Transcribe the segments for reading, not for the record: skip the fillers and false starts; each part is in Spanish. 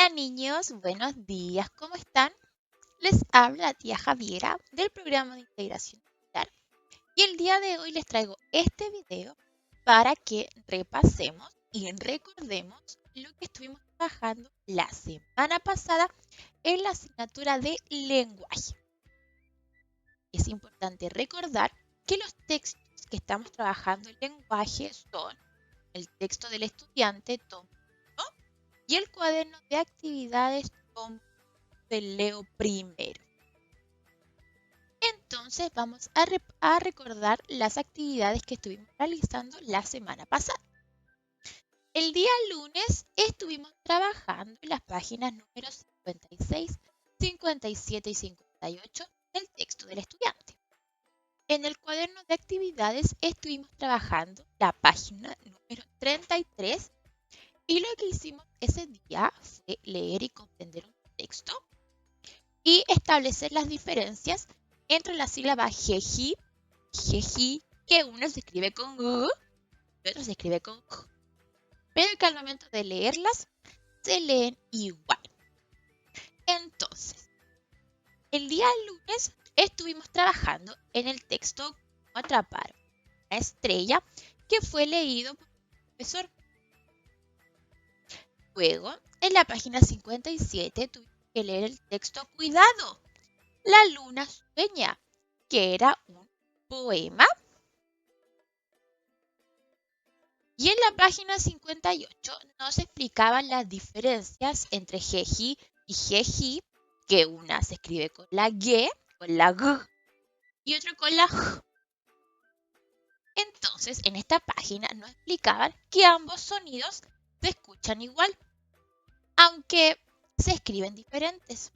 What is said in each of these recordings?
Hola niños, buenos días, ¿cómo están? Les habla la tía Javiera del programa de integración digital y el día de hoy les traigo este video para que repasemos y recordemos lo que estuvimos trabajando la semana pasada en la asignatura de lenguaje. Es importante recordar que los textos que estamos trabajando en lenguaje son el texto del estudiante, tomo 1, y el cuaderno de actividades, tomo del Leo primero. Entonces vamos a recordar las actividades que estuvimos realizando la semana pasada. El día lunes estuvimos trabajando en las páginas números 56, 57 y 58 del texto del estudiante. En el cuaderno de actividades estuvimos trabajando la página número 33 y lo que hicimos ese día fue leer y comprender un texto y establecer las diferencias entre la sílaba jeji, jeji, que uno se escribe con g y otro se escribe con j, pero que al momento de leerlas se leen igual. Entonces, el día lunes estuvimos trabajando en el texto Cómo atrapar una estrella, que fue leído por el profesor. Luego, en la página 57 tuvimos que leer el texto Cuidado, la luna sueña, que era un poema. Y en la página 58 nos explicaban las diferencias entre jeji y jeji, que una se escribe con la g, con la g, y otra con la j. Entonces, en esta página nos explicaban que ambos sonidos se escuchan igual, aunque se escriben diferentes.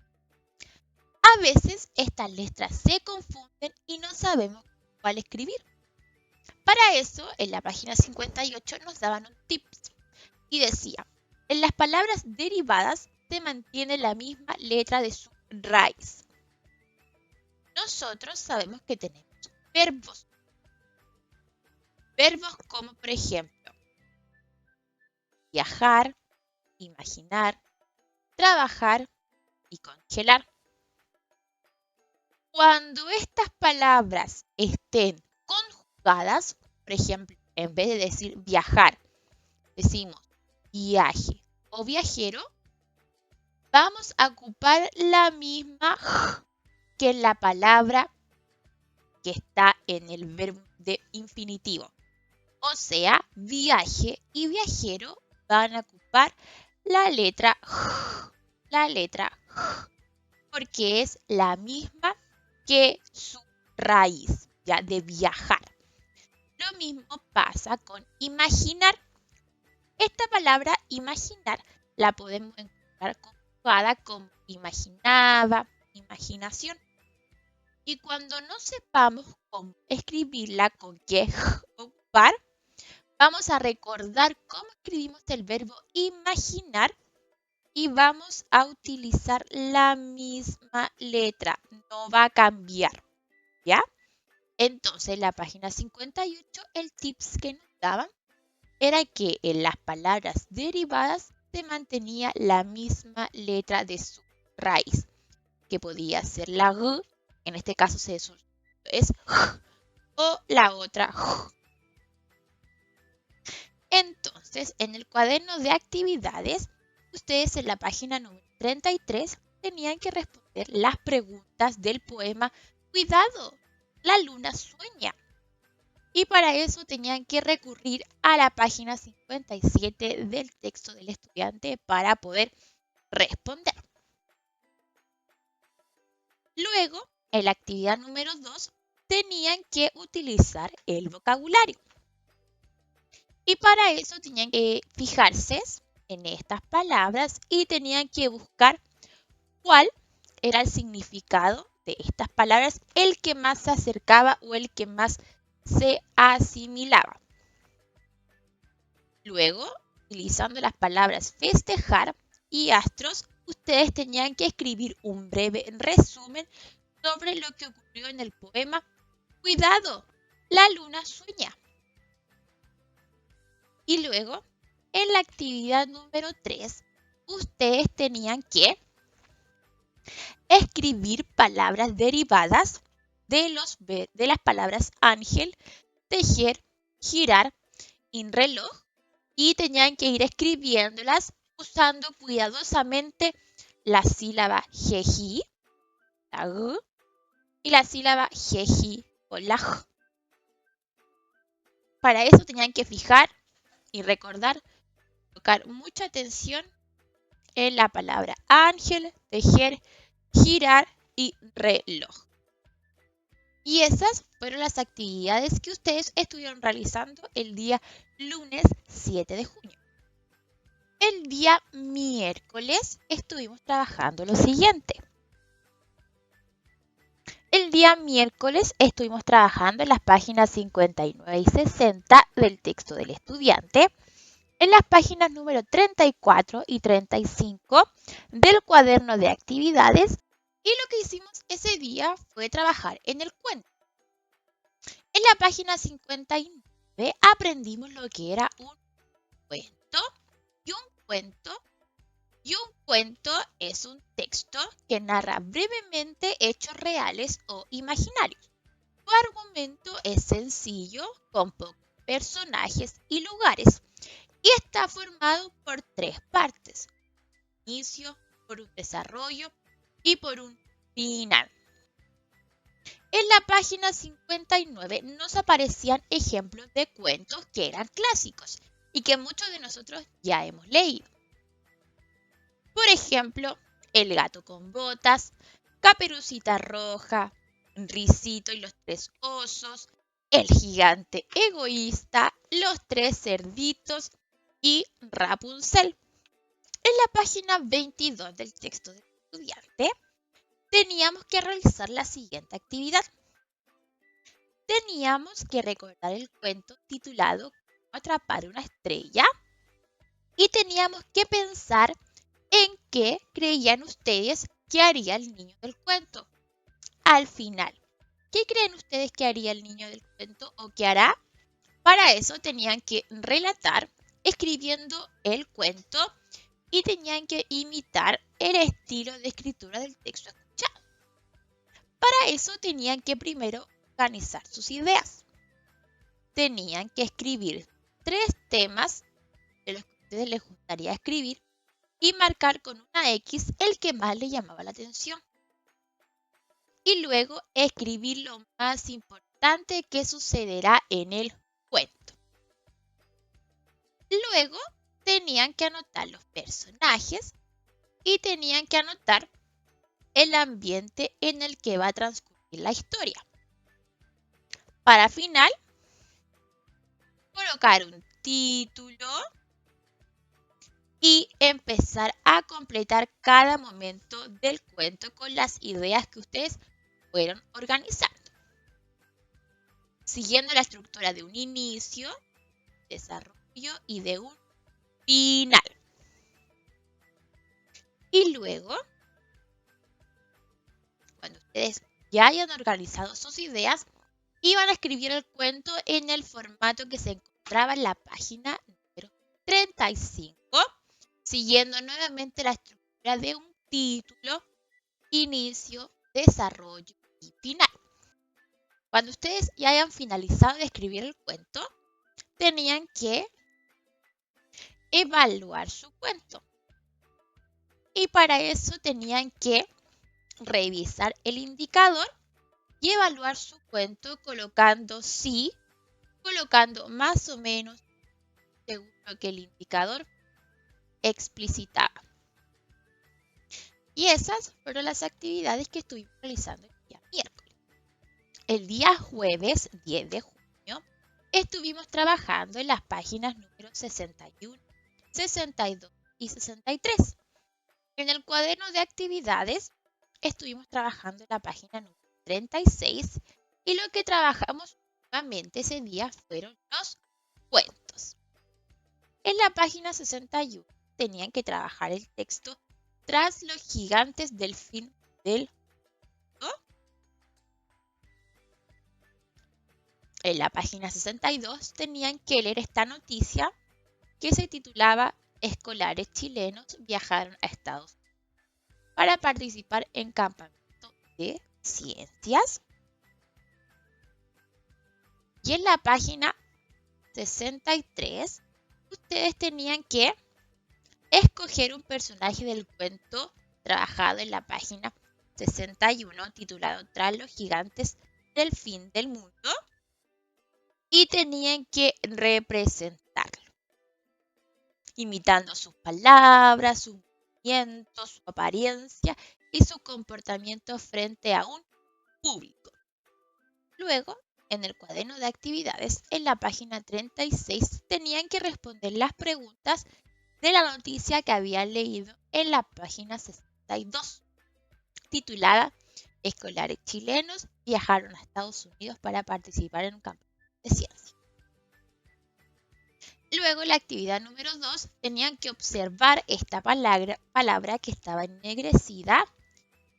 A veces estas letras se confunden y no sabemos cuál escribir. Para eso, en la página 58 nos daban un tips y decía: en las palabras derivadas se mantiene la misma letra de su raíz. Nosotros sabemos que tenemos verbos. Verbos como, por ejemplo, viajar, imaginar, trabajar y congelar. Cuando estas palabras estén conjugadas, por ejemplo, en vez de decir viajar, decimos viaje o viajero, vamos a ocupar la misma j que en la palabra que está en el verbo de infinitivo. O sea, viaje y viajero van a ocupar la letra j, porque es la misma que su raíz, ya, de viajar. Lo mismo pasa con imaginar. Esta palabra imaginar la podemos encontrar conjugada como imaginaba, imaginación. Y cuando no sepamos cómo escribirla, con qué ocupar, vamos a recordar cómo escribimos el verbo imaginar y vamos a utilizar la misma letra. No va a cambiar, ¿ya? Entonces, en la página 58, el tips que nos daban era que en las palabras derivadas se mantenía la misma letra de su raíz, que podía ser la g, en este caso es j, o la otra j. Entonces, en el cuaderno de actividades, ustedes en la página número 33 tenían que responder las preguntas del poema Cuidado, la luna sueña. Y para eso tenían que recurrir a la página 57 del texto del estudiante para poder responder. Luego, en la actividad número 2, tenían que utilizar el vocabulario. Y para eso tenían que fijarse en estas palabras y tenían que buscar cuál era el significado de estas palabras, el que más se acercaba o el que más se asimilaba. Luego, utilizando las palabras festejar y astros, ustedes tenían que escribir un breve resumen sobre lo que ocurrió en el poema Cuidado, la luna sueña. Y luego, en la actividad número 3, ustedes tenían que escribir palabras derivadas de las palabras ángel, tejer, girar y reloj, y tenían que ir escribiéndolas usando cuidadosamente la sílaba jeji, la g, y la sílaba jeji o la j. Para eso tenían que fijar y recordar, colocar mucha atención en la palabra ángel, tejer, girar y reloj. Y esas fueron las actividades que ustedes estuvieron realizando el día lunes 7 de junio. El día miércoles estuvimos trabajando lo siguiente. El día miércoles estuvimos trabajando en las páginas 59 y 60 del texto del estudiante, en las páginas número 34 y 35 del cuaderno de actividades, y lo que hicimos ese día fue trabajar en el cuento. En la página 59 aprendimos lo que era un cuento y un cuento. Y un cuento es un texto que narra brevemente hechos reales o imaginarios. Su argumento es sencillo, con pocos personajes y lugares, y está formado por tres partes: un inicio, por un desarrollo y por un final. En la página 59 nos aparecían ejemplos de cuentos que eran clásicos y que muchos de nosotros ya hemos leído. Por ejemplo, El gato con botas, Caperucita Roja, Risito y los tres osos, El gigante egoísta, Los tres cerditos y Rapunzel. En la página 22 del texto del estudiante teníamos que realizar la siguiente actividad. Teníamos que recordar el cuento titulado Atrapar una estrella, y teníamos que pensar en qué creían ustedes que haría el niño del cuento. Al final, ¿qué creen ustedes que haría el niño del cuento o qué hará? Para eso tenían que relatar escribiendo el cuento y tenían que imitar el estilo de escritura del texto escuchado. Para eso tenían que primero organizar sus ideas. Tenían que escribir 3 temas de los que a ustedes les gustaría escribir y marcar con una X el que más le llamaba la atención. Y luego escribir lo más importante que sucederá en el cuento. Luego tenían que anotar los personajes y tenían que anotar el ambiente en el que va a transcurrir la historia. Para final, colocar un título y empezar a completar cada momento del cuento con las ideas que ustedes fueron organizando, siguiendo la estructura de un inicio, desarrollo y de un final. Y luego, cuando ustedes ya hayan organizado sus ideas, iban a escribir el cuento en el formato que se encontraba en la página número 35, siguiendo nuevamente la estructura de un título, inicio, desarrollo y final. Cuando ustedes ya hayan finalizado de escribir el cuento, tenían que evaluar su cuento. Y para eso tenían que revisar el indicador y evaluar su cuento colocando sí, colocando más o menos según lo que el indicador explicitaba. Y esas fueron las actividades que estuvimos realizando el día miércoles. El día jueves 10 de junio estuvimos trabajando en las páginas número 61, 62 y 63. En el cuaderno de actividades estuvimos trabajando en la página número 36 y lo que trabajamos nuevamente ese día fueron los cuentos. En la página 61 tenían que trabajar el texto Tras los gigantes del fin del mundo. En la página 62 tenían que leer esta noticia que se titulaba escolares chilenos viajaron a Estados Unidos para participar en campamentos de ciencias. Y en la página 63, ustedes tenían que escoger un personaje del cuento trabajado en la página 61, titulado Tras los gigantes del fin del mundo, y tenían que representarlo, imitando sus palabras, sus movimientos, su apariencia y su comportamiento frente a un público. Luego, en el cuaderno de actividades, en la página 36, tenían que responder las preguntas de la noticia que habían leído en la página 62, titulada Escolares chilenos viajaron a Estados Unidos para participar en un campamento de ciencia. Luego, la actividad número 2, tenían que observar esta palabra que estaba ennegrecida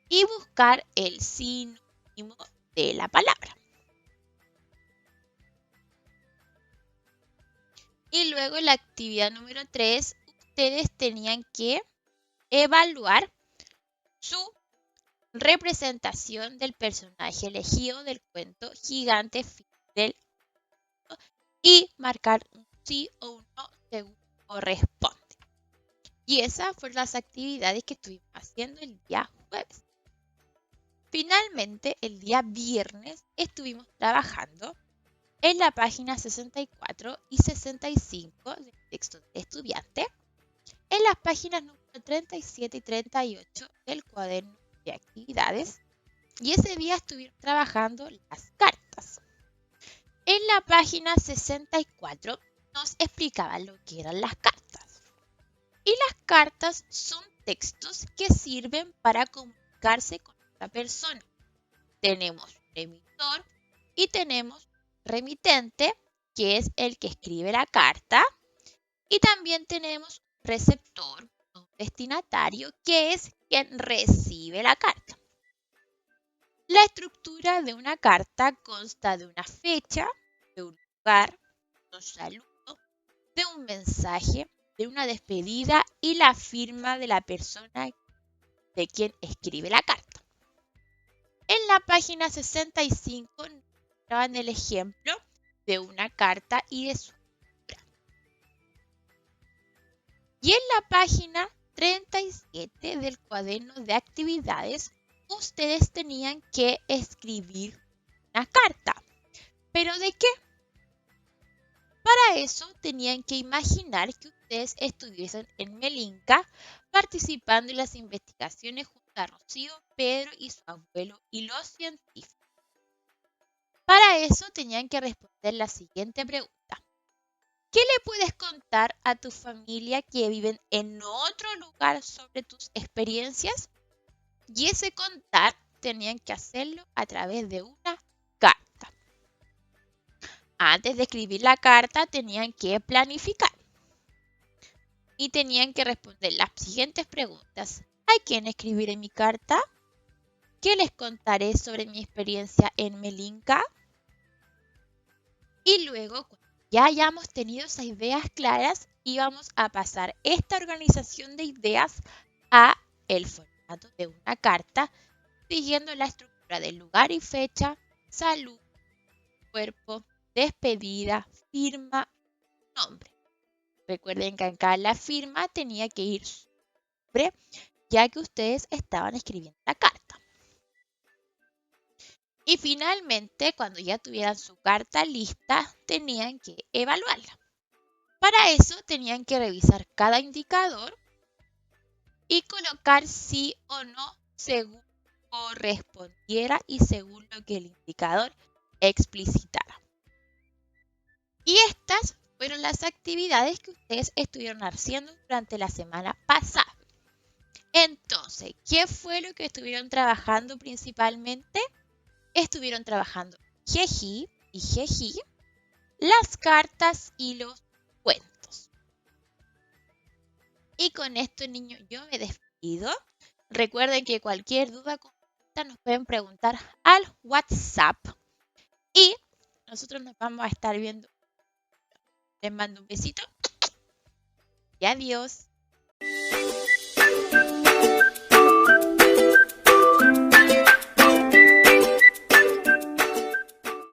y buscar el sinónimo de la palabra. Y luego, en la actividad número 3, ustedes tenían que evaluar su representación del personaje elegido del cuento Gigante Fin del Mundo y marcar un sí o un no según corresponde. Y esas fueron las actividades que estuvimos haciendo el día jueves. Finalmente, el día viernes estuvimos trabajando en la página 64 y 65 del texto del estudiante, en las páginas número 37 y 38 del cuaderno de actividades, y ese día estuvieron trabajando las cartas. En la página 64 nos explicaban lo que eran las cartas. Y las cartas son textos que sirven para comunicarse con otra persona. Tenemos un emisor y tenemos un remitente, que es el que escribe la carta. Y también tenemos un receptor, un destinatario, que es quien recibe la carta. La estructura de una carta consta de una fecha, de un lugar, de un saludo, de un mensaje, de una despedida y la firma de la persona de quien escribe la carta. En la página 65 nos daban el ejemplo de una carta y de su lectura. Y en la página 37 del cuaderno de actividades, ustedes tenían que escribir una carta. ¿Pero de qué? Para eso tenían que imaginar que ustedes estuviesen en Melinka participando en las investigaciones junto a Rocío, Pedro y su abuelo y los científicos. Para eso tenían que responder la siguiente pregunta. ¿Qué le puedes contar a tu familia que viven en otro lugar sobre tus experiencias? Y ese contar tenían que hacerlo a través de una carta. Antes de escribir la carta tenían que planificar y tenían que responder las siguientes preguntas. ¿A quién escribiré mi carta? ¿Qué les contaré sobre mi experiencia en Melinka? Y luego, cuando ya hayamos tenido esas ideas claras, íbamos a pasar esta organización de ideas a el formato de una carta, siguiendo la estructura del lugar y fecha, salud, cuerpo, despedida, firma, nombre. Recuerden que acá la firma tenía que ir sobre, ya que ustedes estaban escribiendo la carta. Y finalmente, cuando ya tuvieran su carta lista, tenían que evaluarla. Para eso tenían que revisar cada indicador y colocar sí o no según correspondiera y según lo que el indicador explicitara. Y estas fueron las actividades que ustedes estuvieron haciendo durante la semana pasada. Entonces, ¿qué fue lo que estuvieron trabajando principalmente? Estuvieron trabajando jeji y jeji, las cartas y los cuentos. Y con esto, niños, yo me despido. Recuerden que cualquier duda o consulta nos pueden preguntar al WhatsApp. Y nosotros nos vamos a estar viendo. Les mando un besito. y adiós.